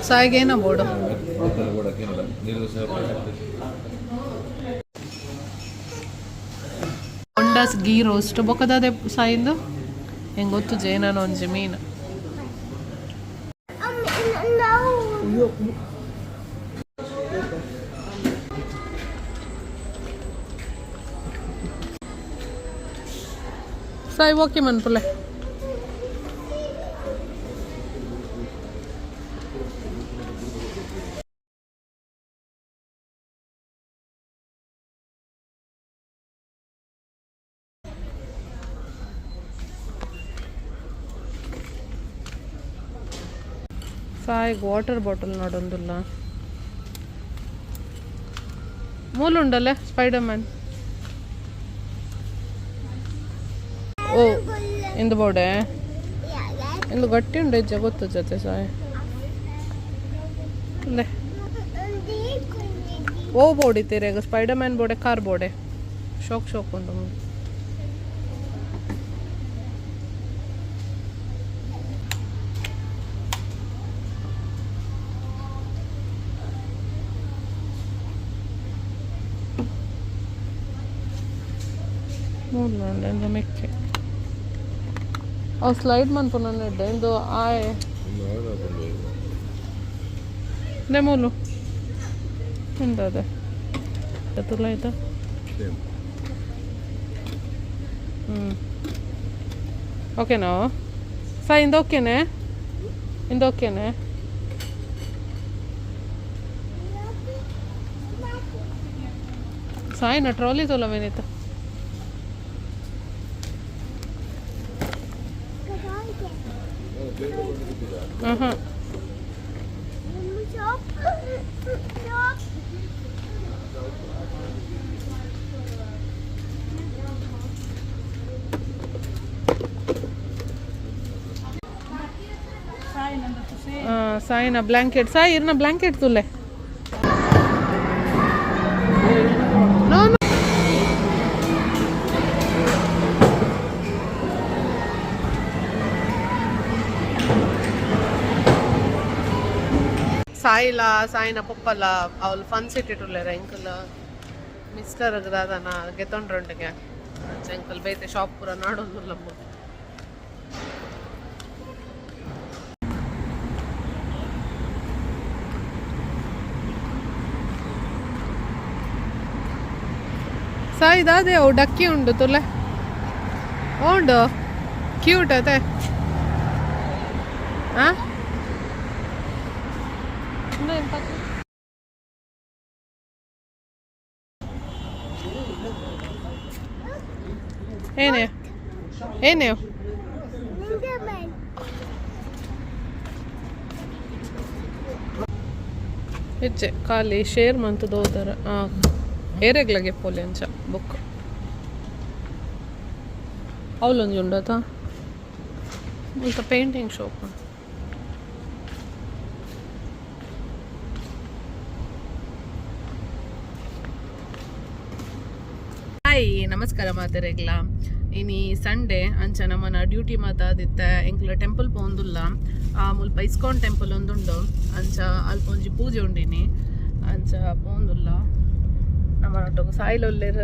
ಸಾಯಿಗೇನ board ಹೊಂಡಾಸ್ ಗೀ roast ಬೊಕ್ಕದಾದೆ ಸಾಯಿಂದು ಹೆಂಗೆ ಗೊತ್ತು ಜೇನನ ಒಂಜಿ ಮೀನು ಸಾಯಿ ಓಕೆ ಮನ್ಪುಲೆ ಸಾಯಿಗೆ ವಾಟರ್ ಬಾಟಲ್ ನೋಡೊಂದಿಲ್ಲ ಮೂಲುಂಡಲ್ಲೇ ಸ್ಪೈಡರ್ ಮ್ಯಾನ್ ಓ ಇಂದು ಬೋಡೆ ಇಂದು ಗಟ್ಟಿ ಉಂಡು ಹೆಜ್ಜೆ ಗೊತ್ತು ಜೊತೆ ಸಾಯ್ ಅಲ್ಲೇ ಓ ಬೋಡಿತೀರಿ ಈಗ ಸ್ಪೈಡರ್ ಮ್ಯಾನ್ ಬೋಡೆ ಕಾರ್ ಬೋಡೆ ಶೋಕ್ ಉಂಡು ಮೂಲು ಮೆಕ್ಕೆ ಅವು ಸ್ಲೈಡ್ ಮನ್ಪುನಡ್ಡೆ ಇಂದು ಆಯ್ ನೆ ಮೂಲು ಇಂದದೆ ತುಲ ಆಯ್ತಾ ಓಕೆನಾ ಸಾ ಇಂದ ಓಕೆನೆ ಇಂದ ಓಕೆನೆ ಸಾಯಿನ ಟ್ರಾಲಿ ತೋಲವೇನಿತ್ತು ಸಾಯಿನ ಬ್ಲಾಂಕೆಟ್ ಸಾಯಿ ಇರ್ನ ಬ್ಲಾಂಕೆಟ್ ತುಲೆ ಸಾಯಿಲ ಸಾಯಿನ ಪಪ್ಪಲ ಅವಳು ಫನ್ ಸಿಟ್ಟಿಟ್ಟುಲ್ಲೇರ ಎಂಕಲ್ ಮಿಸ್ಟರ್ ದಾದನ ಗೆತ್ತೊಂಡ್ರೊಂಡಿಗೆ ಎಂಕಲ್ ಬೇತೆ ಶಾಪ್ ಪೂರ ನಾಡೊಂದು ಲಂಬ ಸಾಯಿ ದಾದೆ ಅವು ಡಕ್ಕಿ ಉಂಡು ತುಲೆ ಉಂಡು ಕ್ಯೂಟ್ ಅತೆ ಹಾಂ ಏನೇ ಏನೇ ಹೆಚ್ಚೆ ಖಾಲಿ ಶೇರ್ ಮಂತ್ ದೋದರ ಏರೆಗ್ಲಗೆ ಪೋಲೆ ಅಂಚ ಬುಕ್ ಅವಳೊಂದು ಉಂಡತಾ ಇಂಥ ಪೇಂಟಿಂಗ್ ಶಾಪ್ ಹಾಯ್ ನಮಸ್ಕಾರ ಮಾತೆರೆಗ್ಲ ಇನಿ ಸಂಡೇ ಅಂಚ ನಮ್ಮನ ಡ್ಯೂಟಿ ಮಾತಾದಿತ್ತೆ ಎಂಕ್ಲ ಟೆಂಪಲ್ ಪೋಂದುಲ್ಲ ಮುಲ್ಪ ಇಸ್ಕಾನ್ ಟೆಂಪಲ್ ಒಂದುಂಡು ಅಂಚ ಅಲ್ಪ ಒಂಜಿ ಪೂಜೆ ಉಂಡಿನಿ ಅಂಚ ಪೋಂದುಲ್ಲ ನಮ್ಮನೊಟ್ಟಿಗೆ ಸಾಯಿಲೊಲ್ಲೆರ್